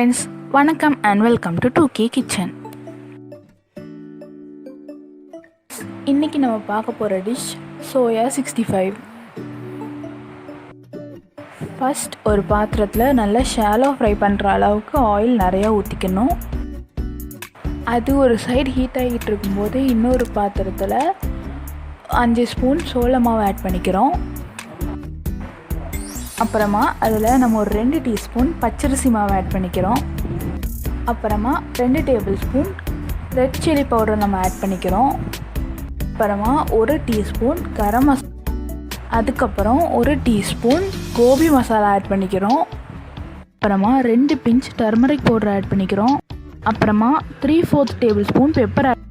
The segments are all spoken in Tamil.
ஃப்ரெண்ட்ஸ், வணக்கம் and welcome to 2K kitchen. இன்றைக்கி நம்ம பார்க்க போகிற டிஷ் சோயா 65. ஃபஸ்ட் ஒரு பாத்திரத்தில் நல்லா ஷாலோ ஃப்ரை பண்ணுற அளவுக்கு ஆயில் நிறையா ஊற்றிக்கணும். அது ஒரு சைடு ஹீட் ஆகிட்டு இருக்கும்போது இன்னொரு பாத்திரத்தில் 5 ஸ்பூன் சோள மாவு ஆட் பண்ணிக்கிறோம். அப்புறமா அதில் நம்ம ஒரு 2 டீஸ்பூன் பச்சரிசி மாவு ஆட் பண்ணிக்கிறோம். அப்புறமா 2 table spoon red chilli powder நம்ம ஆட் பண்ணிக்கிறோம். அப்புறமா 1 டீஸ்பூன் கரம் மசாலா, அதுக்கப்புறம் 1 டீஸ்பூன் கோபி மசாலா ஆட் பண்ணிக்கிறோம். அப்புறமா 2 பிஞ்ச் டர்மரிக் பவுடர் ஆட் பண்ணிக்கிறோம். அப்புறமா 3/4 டேபிள் ஸ்பூன் பெப்பர் ஆட்,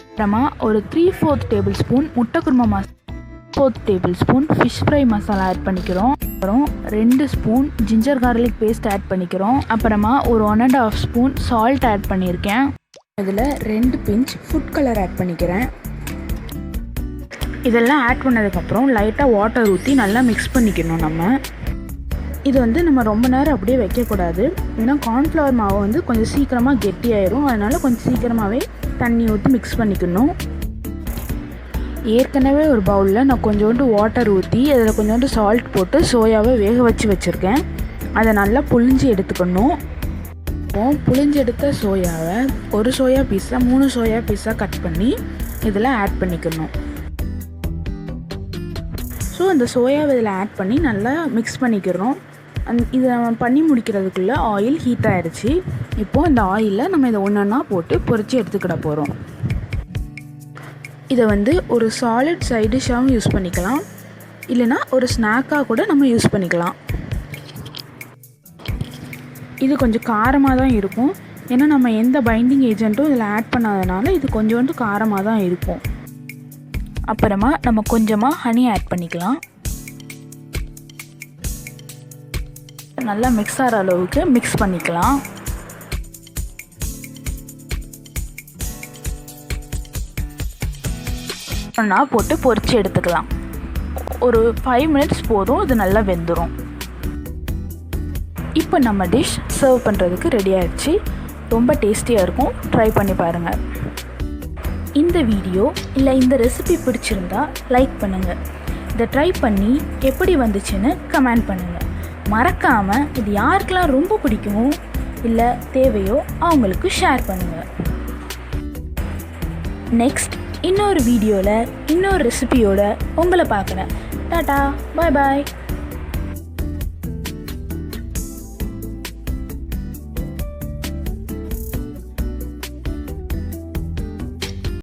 அப்புறமா ஒரு 3/4 டேபிள் ஸ்பூன் முட்டை kurma masala, 4 tablespoon fish fry masala add பண்ணிக்கிறோம். அப்புறம் 2 spoon ginger garlic paste add பண்ணிக்கிறோம். அப்புறமா ஒரு 1.5 ஸ்பூன் சால்ட் ஆட் பண்ணியிருக்கேன். இதில் 2 பிஞ்ச் ஃபுட் கலர் ஆட் பண்ணிக்கிறேன். இதெல்லாம் ஆட் பண்ணதுக்கப்புறம் லைட்டாக வாட்டர் ஊற்றி நல்லா மிக்ஸ் பண்ணிக்கணும். இது நம்ம ரொம்ப நேரம் அப்படியே வைக்கக்கூடாது, ஏன்னா கார்ன்ஃப்ளவர் மாவு கொஞ்சம் சீக்கிரமாக கெட்டியாயிரும். அதனால் கொஞ்சம் சீக்கிரமாகவே தண்ணி ஊற்றி மிக்ஸ் பண்ணிக்கணும். ஏற்கனவே ஒரு பவுலில் நான் கொஞ்சோண்டு வாட்டர் ஊற்றி அதில் கொஞ்சோண்டு சால்ட் போட்டு சோயாவை வேக வச்சுருக்கேன். அதை நல்லா புழிஞ்சு எடுத்துக்கணும். புழிஞ்சு எடுத்த சோயாவை ஒரு சோயா பீஸாக 3 சோயா பீஸாக கட் பண்ணி இதில் ஆட் பண்ணிக்கணும். ஸோ அந்த சோயாவை இதில் ஆட் பண்ணி நல்லா மிக்ஸ் பண்ணிக்கிறோம். இதை நம்ம பண்ணி முடிக்கிறதுக்குள்ளே ஆயில் ஹீட் ஆகிடுச்சு. இப்போது இந்த ஆயிலில் நம்ம இதை ஒன்றா போட்டு பொரித்து எடுத்துக்கிட போகிறோம். இதை ஒரு சாலிட் சைட் டிஷ்ஷாகவும் யூஸ் பண்ணிக்கலாம், இல்லைனா ஒரு ஸ்நாக்காக கூட நம்ம யூஸ் பண்ணிக்கலாம். இது கொஞ்சம் காரமாக தான் இருக்கும், ஏன்னா நம்ம எந்த பைண்டிங் ஏஜென்ட்டும் இதில் ஆட் பண்ணாதனால இது கொஞ்சோண்டு காரமாக தான் இருக்கும். அப்புறமா நம்ம கொஞ்சமாக ஹனி ஆட் பண்ணிக்கலாம். நல்லா மிக்ஸ் ஆகிற அளவுக்கு மிக்ஸ் பண்ணிக்கலாம். ஒன்றா போட்டு பொரித்து எடுத்துக்கலாம். ஒரு 5 மினிட்ஸ் போதும், இது நல்லா வெந்துடும். இப்போ நம்ம டிஷ் சர்வ் பண்ணுறதுக்கு ரெடி ஆகிடுச்சு. ரொம்ப டேஸ்டியாக இருக்கும், ட்ரை பண்ணி பாருங்கள். இந்த வீடியோ இல்லை இந்த ரெசிபி பிடிச்சிருந்தா லைக் பண்ணுங்கள். இதை ட்ரை பண்ணி எப்படி வந்துச்சுன்னு கமெண்ட் பண்ணுங்கள். மறக்காமல் இது யாருக்கெல்லாம் ரொம்ப பிடிக்குமோ இல்லை தேவையோ அவங்களுக்கு ஷேர் பண்ணுங்கள். நெக்ஸ்ட் இன்னொரு வீடியோவில் இன்னொரு ரெசிபியோட உங்களை பார்க்குறேன். டாடா, பாய் பாய்.